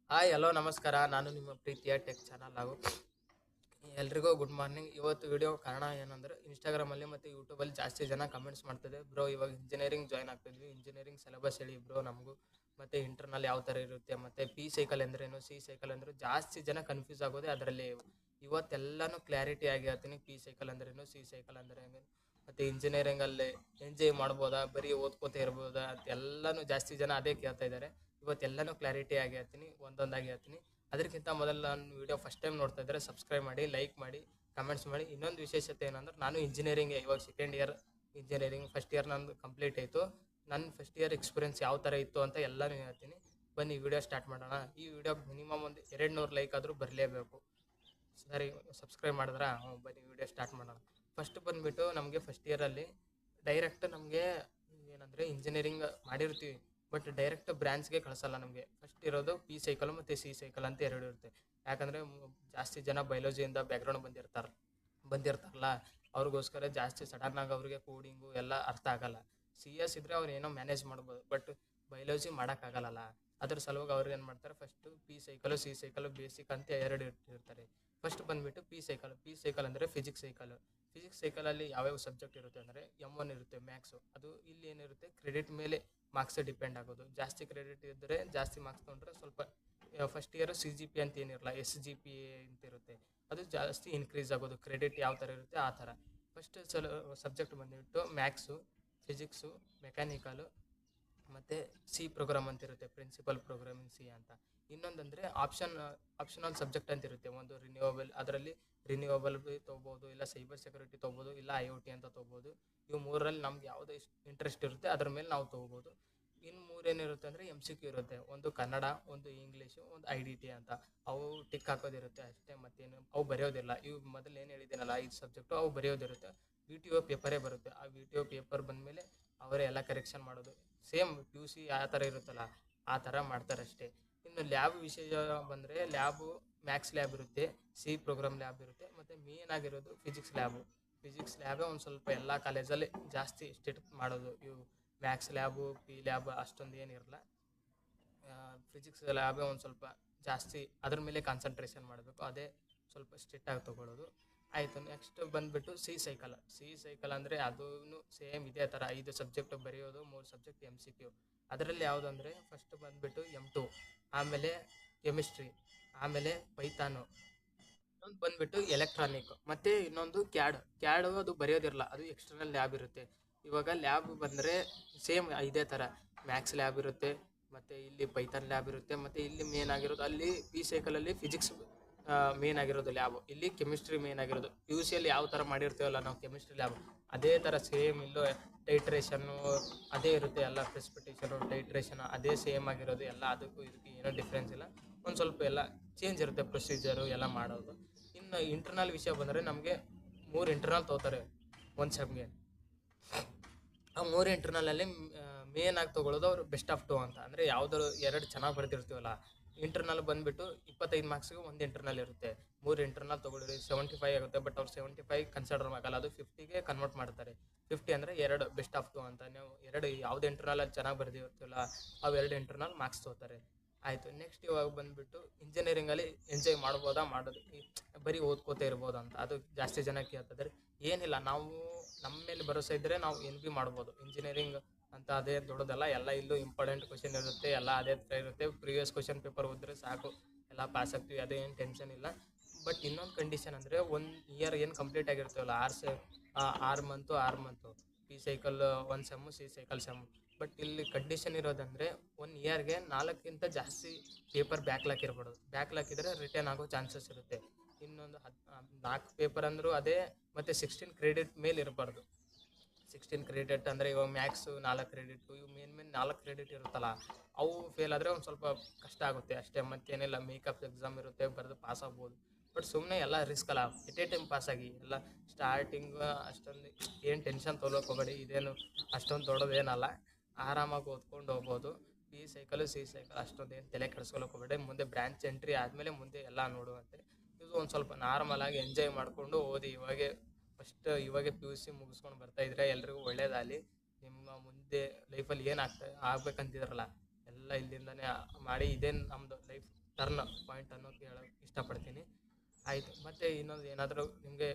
Hi hello ನಮಸ್ಕಾರ. ನಾನು ನಿಮ್ಮ ಪ್ರೀತಿಯ ಟೆಕ್ ಚಾನಲ್ ಹಾಗೂ ಎಲ್ರಿಗೂ ಗುಡ್ ಮಾರ್ನಿಂಗ್. ಇವತ್ತು ವಿಡಿಯೋ ಕಾರಣ ಏನಂದ್ರೆ ಇನ್ಸ್ಟಾಗ್ರಾಮಲ್ಲಿ ಮತ್ತು ಯೂಟ್ಯೂಬಲ್ಲಿ ಜಾಸ್ತಿ ಜನ ಕಮೆಂಟ್ಸ್ ಮಾಡ್ತಿದೆ, ಬ್ರೋ ಇವಾಗ ಇಂಜಿನಿಯರಿಂಗ್ ಜಾಯ್ನ್ ಆಗ್ತಿದ್ವಿ, ಇಂಜಿನಿಯರಿಂಗ್ ಸಿಲೆಬಸ್ ಹೇಳಿ ಬ್ರೋ ನಮಗೂ, ಮತ್ತು ಇಂಟರ್ನಲ್ ಯಾವ ಥರ ಇರುತ್ತೆ, ಮತ್ತು ಪಿ ಸೈಕಲ್ ಅಂದ್ರೇನು, ಸಿ ಸೈಕಲ್ ಅಂದ್ರೆ ಜಾಸ್ತಿ ಜನ ಕನ್ಫ್ಯೂಸ್ ಆಗೋದೆ ಅದರಲ್ಲಿ. ಇವತ್ತೆಲ್ಲನೂ ಕ್ಲಾರಿಟಿ ಆಗಿ ಹೇಳ್ತೀನಿ. ಪಿ ಸೈಕಲ್ ಅಂದ್ರೇನು, ಸಿ ಸೈಕಲ್ ಅಂದ್ರೆ ಹೆಂಗೆ, ಮತ್ತು ಇಂಜಿನಿಯರಿಂಗಲ್ಲಿ ಎಂಜಾಯ್ ಮಾಡ್ಬೋದಾ, ಬರೀ ಓದ್ಕೋತಾ ಇರ್ಬೋದಾ ಅಂತ ಎಲ್ಲನೂ ಜಾಸ್ತಿ ಜನ ಅದೇ ಕೇಳ್ತಾ ಇದ್ದಾರೆ. ಇವತ್ತೆಲ್ಲನೂ ಕ್ಲಾರಿಟಿ ಆಗಿ ಹೇಳ್ತೀನಿ, ಒಂದೊಂದಾಗಿ ಹೇಳ್ತೀನಿ. ಅದಕ್ಕಿಂತ ಮೊದಲು ನಾನು ವಿಡಿಯೋ ಫಸ್ಟ್ ಟೈಮ್ ನೋಡ್ತಾ ಇದ್ದರೆ ಸಬ್ಸ್ಕ್ರೈಬ್ ಮಾಡಿ, ಲೈಕ್ ಮಾಡಿ, ಕಮೆಂಟ್ಸ್ ಮಾಡಿ. ಇನ್ನೊಂದು ವಿಶೇಷತೆ ಏನಂದ್ರೆ ನಾನು ಇಂಜಿನಿಯರಿಂಗ್ ಇವಾಗ second year engineering, first year ನಂದು ಕಂಪ್ಲೀಟ್ ಆಯಿತು. ನನ್ನ ಫಸ್ಟ್ ಇಯರ್ ಎಕ್ಸ್ಪೀರಿಯನ್ಸ್ ಯಾವ ಥರ ಇತ್ತು ಅಂತ ಎಲ್ಲನೂ ಹೇಳ್ತೀನಿ. ಬನ್ನಿ ವಿಡಿಯೋ ಸ್ಟಾರ್ಟ್ ಮಾಡೋಣ. ಈ ವಿಡಿಯೋ ಮಿನಿಮಮ್ ಒಂದು 200 ಲೈಕ್ ಆದರೂ ಬರಲೇಬೇಕು. ಸರಿ, ಸಬ್ಸ್ಕ್ರೈಬ್ ಮಾಡಿದ್ರಾ? ಬನ್ನಿ ವಿಡಿಯೋ ಸ್ಟಾರ್ಟ್ ಮಾಡೋಣ. ಫಸ್ಟ್ ಬಂದುಬಿಟ್ಟು ನಮಗೆ ಫಸ್ಟ್ ಇಯರಲ್ಲಿ ಡೈರೆಕ್ಟ್ ನಮಗೆ ಏನಂದರೆ ಇಂಜಿನಿಯರಿಂಗ್ ಮಾಡಿರ್ತೀವಿ, ಬಟ್ ಡೈರೆಕ್ಟ್ ಬ್ರಾಂಚ್ಗೆ ಕಳಿಸಲ್ಲ ನಮಗೆ. ಫಸ್ಟ್ ಇರೋದು ಪಿ ಸೈಕಲ್ ಮತ್ತು ಸಿ ಸೈಕಲ್ ಅಂತ ಎರಡು ಇರುತ್ತೆ. ಯಾಕಂದರೆ ಜಾಸ್ತಿ ಜನ ಬಯಾಲಜಿಯಿಂದ ಬ್ಯಾಕ್ಗ್ರೌಂಡ್ ಬಂದಿರ್ತಾರಲ್ಲ, ಅವ್ರಿಗೋಸ್ಕರ ಜಾಸ್ತಿ ಸಡನ್ನಾಗಿ ಅವ್ರಿಗೆ ಕೋಡಿಂಗು ಎಲ್ಲ ಅರ್ಥ ಆಗಲ್ಲ. ಸಿ ಎಸ್ ಇದ್ದರೆ ಅವ್ರು ಏನೋ ಮ್ಯಾನೇಜ್ ಮಾಡ್ಬೋದು, ಬಟ್ ಬಯಾಲಜಿ ಮಾಡೋಕ್ಕಾಗಲ್ಲ. ಅದ್ರ ಸಲುವಾಗಿ ಅವ್ರು ಏನು ಮಾಡ್ತಾರೆ, first P cycle C cycle basic ಅಂತ ಎರಡು ಇರ್ತಾರೆ. ಫಸ್ಟ್ ಬಂದುಬಿಟ್ಟು ಪಿ ಸೈಕಲ್ ಅಂದರೆ ಫಿಸಿಕ್ಸ್ ಸೈಕಲಲ್ಲಿ ಯಾವ್ಯಾವ ಸಬ್ಜೆಕ್ಟ್ ಇರುತ್ತೆ ಅಂದರೆ M1 ಇರುತ್ತೆ ಮ್ಯಾಕ್ಸು. ಅದು ಇಲ್ಲಿ ಏನಿರುತ್ತೆ, ಕ್ರೆಡಿಟ್ ಮೇಲೆ ಮಾರ್ಕ್ಸ್ ಡಿಪೆಂಡ್ ಆಗೋದು. ಜಾಸ್ತಿ ಕ್ರೆಡಿಟ್ ಇದ್ದರೆ ಜಾಸ್ತಿ ಮಾರ್ಕ್ಸ್ ತೊಗೊಂಡ್ರೆ ಸ್ವಲ್ಪ ಫಸ್ಟ್ ಇಯರ್ CGP ಅಂತ ಏನಿರಲ್ಲ, SGPA ಅಂತ ಇರುತ್ತೆ, ಅದು ಜಾಸ್ತಿ ಇನ್ಕ್ರೀಸ್ ಆಗೋದು. ಕ್ರೆಡಿಟ್ ಯಾವ ಥರ ಇರುತ್ತೆ ಆ ಥರ. ಫಸ್ಟ್ ಸಬ್ಜೆಕ್ಟ್ ಬಂದುಬಿಟ್ಟು ಮ್ಯಾಕ್ಸು, ಫಿಸಿಕ್ಸು, ಮೆಕ್ಯಾನಿಕಲು, ಮತ್ತು ಸಿ ಪ್ರೋಗ್ರಾಮ್ ಅಂತ ಇರುತ್ತೆ, ಪ್ರಿನ್ಸಿಪಲ್ ಪ್ರೋಗ್ರಾಮಿಂಗ್ ಸಿ ಅಂತ. ಇನ್ನೊಂದಂದರೆ ಆಪ್ಷನಲ್ ಸಬ್ಜೆಕ್ಟ್ ಅಂತ ಇರುತ್ತೆ, ಒಂದು ರಿನ್ಯೂವಬಲ್. ಅದರಲ್ಲಿ ರಿನ್ಯೂವಬಲ್ ತೊಗೋಬೋದು, ಇಲ್ಲ ಸೈಬರ್ ಸೆಕ್ಯೂರಿಟಿ ತೊಗೋಬೋದು, ಇಲ್ಲ IoT ಅಂತ ತೊಗೋಬೋದು. ಇವು ಮೂರಲ್ಲಿ ನಮ್ಗೆ ಯಾವುದೇ ಇಂಟ್ರೆಸ್ಟ್ ಇರುತ್ತೆ ಅದ್ರ ಮೇಲೆ ನಾವು ತೊಗೋಬೋದು. ಇನ್ನು ಮೂರೇನಿರುತ್ತೆ ಅಂದರೆ MCQ ಇರುತ್ತೆ, ಒಂದು ಕನ್ನಡ, ಒಂದು ಇಂಗ್ಲೀಷು, ಒಂದು IDT ಅಂತ. ಅವು ಟಿಕ್ ಹಾಕೋದಿರುತ್ತೆ ಅಷ್ಟೇ, ಮತ್ತೇನು ಅವು ಬರೆಯೋದಿಲ್ಲ. ಇವು ಮೊದಲು ಏನು ಹೇಳಿದ್ದೀನಲ್ಲ 5 ಸಬ್ಜೆಕ್ಟು, ಅವು ಬರೆಯೋದಿರುತ್ತೆ. VTO ಪೇಪರೇ ಬರುತ್ತೆ. ಆ VTO ಪೇಪರ್ ಬಂದಮೇಲೆ ಅವರೇ ಎಲ್ಲ ಕರೆಕ್ಷನ್ ಮಾಡೋದು. ಸೇಮ್ PUC ಯಾವ ಥರ ಇರುತ್ತಲ್ಲ ಆ ಥರ ಮಾಡ್ತಾರೆ ಅಷ್ಟೇ. ಇನ್ನು ಲ್ಯಾಬ್ ವಿಷಯ ಬಂದರೆ ಲ್ಯಾಬು ಮ್ಯಾಕ್ಸ್ ಲ್ಯಾಬ್ ಇರುತ್ತೆ, ಸಿ ಪ್ರೋಗ್ರಾಮ್ ಲ್ಯಾಬ್ ಇರುತ್ತೆ, ಮತ್ತು ಮೇನ್ ಆಗಿರೋದು ಫಿಸಿಕ್ಸ್ ಲ್ಯಾಬೇ ಒಂದು ಸ್ವಲ್ಪ ಎಲ್ಲ ಕಾಲೇಜಲ್ಲಿ ಜಾಸ್ತಿ ಸ್ಟ್ರಿಕ್ಟ್ ಮಾಡೋದು. ಇವು ಮ್ಯಾಕ್ಸ್ ಲ್ಯಾಬು, ಪಿ ಲ್ಯಾಬ್ ಅಷ್ಟೊಂದು ಏನಿರಲ್ಲ. ಫಿಸಿಕ್ಸ್ ಲ್ಯಾಬೇ ಒಂದು ಸ್ವಲ್ಪ ಜಾಸ್ತಿ ಅದ್ರ ಮೇಲೆ ಕಾನ್ಸಂಟ್ರೇಷನ್ ಮಾಡಬೇಕು, ಅದೇ ಸ್ವಲ್ಪ ಸ್ಟ್ರಿಕ್ಟಾಗಿ ತೊಗೊಳ್ಳೋದು. ಆಯಿತು. ನೆಕ್ಸ್ಟ್ ಬಂದುಬಿಟ್ಟು ಸಿ ಸೈಕಲ್ ಅಂದರೆ ಅದೂ ಸೇಮ್ ಇದೇ ಥರ 5 ಸಬ್ಜೆಕ್ಟ್ ಬರೆಯೋದು, 3 ಸಬ್ಜೆಕ್ಟ್ MCQ. ಅದರಲ್ಲಿ ಯಾವುದು ಅಂದರೆ ಫಸ್ಟ್ ಬಂದುಬಿಟ್ಟು M2, ಆಮೇಲೆ ಕೆಮಿಸ್ಟ್ರಿ, ಆಮೇಲೆ ಪೈಥಾನು, ಇನ್ನೊಂದು ಬಂದುಬಿಟ್ಟು ಎಲೆಕ್ಟ್ರಾನಿಕ್, ಮತ್ತು ಇನ್ನೊಂದು ಕ್ಯಾಡು ಅದು ಬರೆಯೋದಿರಲ್ಲ, ಅದು ಎಕ್ಸ್ಟರ್ನಲ್ ಲ್ಯಾಬ್ ಇರುತ್ತೆ. ಇವಾಗ ಲ್ಯಾಬ್ ಬಂದರೆ ಸೇಮ್ ಇದೇ ಥರ ಮ್ಯಾಕ್ಸ್ ಲ್ಯಾಬ್ ಇರುತ್ತೆ, ಮತ್ತು ಇಲ್ಲಿ ಪೈಥಾನ್ ಲ್ಯಾಬ್ ಇರುತ್ತೆ, ಮತ್ತು ಇಲ್ಲಿ ಮೇನ್ ಆಗಿರೋದು ಅಲ್ಲಿ ಪಿ ಸೈಕಲಲ್ಲಿ ಫಿಸಿಕ್ಸ್ ಮೇನ್ ಆಗಿರೋದು ಲ್ಯಾಬು, ಇಲ್ಲಿ ಕೆಮಿಸ್ಟ್ರಿ ಮೇನ್ ಆಗಿರೋದು. PUCಯಲ್ಲಿ ಯಾವ ಥರ ಮಾಡಿರ್ತೀವಲ್ಲ ನಾವು ಕೆಮಿಸ್ಟ್ರಿ ಲ್ಯಾಬ್, ಅದೇ ಥರ ಸೇಮ್ ಇಲ್ಲೂ ಟೈಟ್ರೇಷನ್ನು ಅದೇ ಇರುತ್ತೆ, ಎಲ್ಲ ಪ್ರೆಸಿಪಿಟೇಷನು ಟೈಟ್ರೇಷನ್ ಅದೇ ಸೇಮ್ ಆಗಿರೋದು. ಎಲ್ಲ ಅದಕ್ಕೂ ಇದಕ್ಕೆ ಏನೋ ಡಿಫ್ರೆನ್ಸ್ ಇಲ್ಲ, ಒಂದು ಸ್ವಲ್ಪ ಎಲ್ಲ ಚೇಂಜ್ ಇರುತ್ತೆ ಪ್ರೊಸೀಜರು ಎಲ್ಲ ಮಾಡೋದು. ಇನ್ನು ಇಂಟರ್ನಲ್ ವಿಷಯ ಬಂದರೆ ನಮಗೆ 3 ಇಂಟರ್ನಲ್ ತೊಗೋತಾರೆ ಒಂದು ಸೆಮ್ಗೆ. ಆ 3 ಇಂಟರ್ನಲಲ್ಲಿ ಮೇನ್ ಆಗಿ ತೊಗೊಳ್ಳೋದು ಅವರು ಬೆಸ್ಟ್ ಆಫ್ 2 ಅಂತ. ಅಂದರೆ ಯಾವುದಾದ್ರು 2 ಚೆನ್ನಾಗಿ ಬರ್ತಿರ್ತೀವಲ್ಲ, ಇಂಟರ್ನಲ್ ಬಂದುಬಿಟ್ಟು 25 ಮಾರ್ಕ್ಸ್ಗೆ ಒಂದು ಇಂಟರ್ನಲ್ ಇರುತ್ತೆ. 3 ಇಂಟರ್ನಲ್ ತೊಗೊಳ್ಳಿ 75 ಆಗುತ್ತೆ, ಬಟ್ ಅವ್ರು 75 ಕನ್ಸಿಡರ್ ಆಗಲ್ಲ, ಅದು 50ಗೆ ಕನ್ವರ್ಟ್ ಮಾಡ್ತಾರೆ. 50 ಅಂದರೆ 2 ಬೆಸ್ಟ್ ಆಫ್ 2 ಅಂತ. ನೀವು 2 ಯಾವುದೇ ಇಂಟರ್ನಲಲ್ಲಿ ಚೆನ್ನಾಗಿ ಬರ್ದಿರ್ತೀವಲ್ಲ, ಅವು 2 ಇಂಟರ್ನಲ್ ಮಾರ್ಕ್ಸ್ ತೊಗೋತಾರೆ. ಆಯಿತು. ನೆಕ್ಸ್ಟ್ ಇವಾಗ ಬಂದುಬಿಟ್ಟು ಇಂಜಿನಿಯರಿಂಗಲ್ಲಿ ಎಂಜಾಯ್ ಮಾಡ್ಬೋದಾ, ಮಾಡೋದು ಬರೀ ಓದ್ಕೋತಾ ಇರ್ಬೋದು ಅಂತ, ಅದು ಜಾಸ್ತಿ ಜನ ಕೇಳ್ತಿದ್ದಾರೆ. ಏನಿಲ್ಲ, ನಾವು ನಮ್ಮ ಮೇಲೆ ಭರೋಸೆ ಇದ್ದರೆ ನಾವು ಏನು ಭೀ ಮಾಡ್ಬೋದು. ಇಂಜಿನಿಯರಿಂಗ್ ಅಂತ ಅದೇ ದೊಡ್ಡದಲ್ಲ, ಎಲ್ಲ ಇಲ್ಲೂ ಇಂಪಾರ್ಟೆಂಟ್ ಕ್ವಶನ್ ಇರುತ್ತೆ, ಎಲ್ಲ ಅದೇ ಥರ ಇರುತ್ತೆ. ಪ್ರೀವಿಯಸ್ ಕ್ವಶನ್ ಪೇಪರ್ ಓದಿದ್ರೆ ಸಾಕು, ಎಲ್ಲ ಪಾಸ್ ಆಗ್ತೀವಿ, ಅದೇನು ಟೆನ್ಷನ್ ಇಲ್ಲ. ಬಟ್ ಇನ್ನೊಂದು ಕಂಡೀಷನ್ ಅಂದರೆ 1 ಇಯರ್ ಏನು ಕಂಪ್ಲೀಟ್ ಆಗಿರ್ತೀವಲ್ಲ, 6 month P cycle 1 sem, C cycle sem. But ಇಲ್ಲಿ ಕಂಡೀಷನ್ ಇರೋದಂದರೆ 1 ಇಯರ್ಗೆ 4ಕ್ಕಿಂತ ಜಾಸ್ತಿ ಪೇಪರ್ ಬ್ಯಾಕ್ಲಾಕ್ ಇರ್ಬಾರ್ದು. ಬ್ಯಾಕ್ಲಾಕ್ ಇದ್ದರೆ ರಿಟರ್ನ್ ಆಗೋ ಚಾನ್ಸಸ್ ಇರುತ್ತೆ. ಇನ್ನೊಂದು 4 ಪೇಪರ್ ಅಂದರೂ ಅದೇ, ಮತ್ತು 16 ಕ್ರೆಡಿಟ್ ಮೇಲೆ ಇರಬಾರ್ದು. 16 ಕ್ರೆಡಿಟ್ ಅಂದರೆ ಇವಾಗ ಮ್ಯಾಕ್ಸು 4 ಕ್ರೆಡಿಟು, ಇವು ಮೇನ್ 4 ಕ್ರೆಡಿಟ್ ಇರುತ್ತಲ್ಲ, ಅವು ಫೇಲ್ ಆದರೆ ಒಂದು ಸ್ವಲ್ಪ ಕಷ್ಟ ಆಗುತ್ತೆ ಅಷ್ಟೇ, ಮತ್ತೇನಿಲ್ಲ. ಮೇಕಪ್ ಎಕ್ಸಾಮ್ ಇರುತ್ತೆ, ಬರೆದು ಪಾಸ್ ಆಗ್ಬೋದು. ಬಟ್ ಸುಮ್ಮನೆ ಎಲ್ಲ ರಿಸ್ಕ್ ಅಲ್ಲ, ಎಟ್ ಎ ಟೈಮ್ ಪಾಸಾಗಿ. ಎಲ್ಲ ಸ್ಟಾರ್ಟಿಂಗ್ ಅಷ್ಟೊಂದು ಏನು ಟೆನ್ಷನ್ ತೊಗೊಳಕ್ಕೆ ಹೋಗಬೇಡಿ, ಇದೇನು ಅಷ್ಟೊಂದು ದೊಡ್ಡದೇನಲ್ಲ, ಆರಾಮಾಗಿ ಓದ್ಕೊಂಡು ಹೋಗ್ಬೋದು. ಪಿ ಸೈಕಲು ಸಿ ಸೈಕಲ್ ಅಷ್ಟೊಂದು ಏನು ತಲೆ ಕೆಡಿಸ್ಕೊಳಕ್ಕೆ ಹೋಗಬೇಡಿ, ಮುಂದೆ ಬ್ರ್ಯಾಂಚ್ ಎಂಟ್ರಿ ಆದಮೇಲೆ ಮುಂದೆ ಎಲ್ಲ ನೋಡುವಂತೆ. ಇದು ಒಂದು ಸ್ವಲ್ಪ ನಾರ್ಮಲಾಗಿ ಎಂಜಾಯ್ ಮಾಡಿಕೊಂಡು ಓದಿ. ಇವಾಗೆ PUC ಮುಗಿಸ್ಕೊಂಡು ಬರ್ತಾಯಿದ್ರೆ ಎಲ್ರಿಗೂ ಒಳ್ಳೇದಾಗಲಿ. ನಿಮ್ಮ ಮುಂದೆ ಲೈಫಲ್ಲಿ ಏನು ಆಗ್ಬೇಕಂತಿದ್ರಲ್ಲ ಎಲ್ಲ ಇಲ್ಲಿಂದನೇ ಮಾಡಿ. ಇದೇನು ನಮ್ಮದು ಲೈಫ್ ಟರ್ನ್ ಪಾಯಿಂಟ್ ಅನ್ನೋಕೆ ಹೇಳೋಕ್ಕೆ ಇಷ್ಟಪಡ್ತೀನಿ. ಆಯಿತು. ಮತ್ತು ಇನ್ನೊಂದು ಏನಾದರೂ ನಿಮಗೆ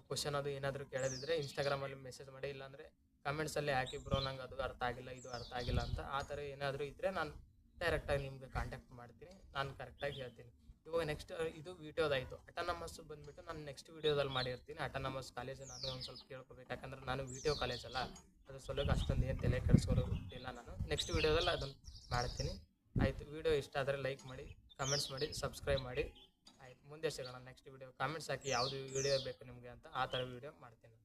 ಕ್ವಶನ್ ಅದು ಏನಾದರೂ ಕೇಳೋದಿದ್ರೆ ಇನ್ಸ್ಟಾಗ್ರಾಮಲ್ಲಿ ಮೆಸೇಜ್ ಮಾಡಿ, ಇಲ್ಲಾಂದರೆ ಕಮೆಂಟ್ಸಲ್ಲಿ ಹಾಕಿ ಬ್ರೋ ನಂಗೆ ಅದು ಅರ್ಥ ಆಗಿಲ್ಲ, ಇದು ಅರ್ಥ ಆಗಿಲ್ಲ ಅಂತ. ಆ ಥರ ಏನಾದರೂ ಇದ್ದರೆ ನಾನು ಡೈರೆಕ್ಟಾಗಿ ನಿಮಗೆ ಕಾಂಟ್ಯಾಕ್ಟ್ ಮಾಡ್ತೀನಿ, ನಾನು ಕರೆಕ್ಟಾಗಿ ಹೇಳ್ತೀನಿ. ಇವಾಗ ನೆಕ್ಸ್ಟ್ ಇದು ವಿಡಿಯೋದಾಯಿತು. ಅಟಾನಮಸ್ ಬಂದುಬಿಟ್ಟು ನಾನು ನೆಕ್ಸ್ಟ್ ವೀಡಿಯೋದಲ್ಲಿ ಮಾಡಿರ್ತೀನಿ. ಅಟಾನಮಸ್ ಕಾಲೇಜು ನಾನು ಒಂದು ಸ್ವಲ್ಪ ಕೇಳ್ಕೊಬೇಕು, ಯಾಕಂದ್ರೆ ನಾನು ವಿಡಿಯೋ ಕಾಲೇಜ್ ಅಲ್ಲ, ಅದು ಸಲುವಾಗಿ ಅಷ್ಟೊಂದು ಏನು ತಲೆ ಕೆಡಿಸ್ಕೊಳ್ಳೋದಿಲ್ಲ. ನಾನು ನೆಕ್ಸ್ಟ್ ವೀಡಿಯೋದಲ್ಲಿ ಅದನ್ನು ಮಾಡ್ತೀನಿ. ಆಯಿತು. ವಿಡಿಯೋ ಇಷ್ಟ ಆದರೆ ಲೈಕ್ ಮಾಡಿ, ಕಮೆಂಟ್ಸ್ ಮಾಡಿ, ಸಬ್ಸ್ಕ್ರೈಬ್ ಮಾಡಿ. ಆಯಿತು. ಮುಂದೆ ಸಿಗೋಣ ನೆಕ್ಸ್ಟ್ ವೀಡಿಯೋ. ಕಾಮೆಂಟ್ಸ್ ಹಾಕಿ ಯಾವುದು ವೀಡಿಯೋ ಬೇಕು ನಿಮಗೆ ಅಂತ, ಆ ಥರ ವೀಡಿಯೋ ಮಾಡ್ತೀನಿ.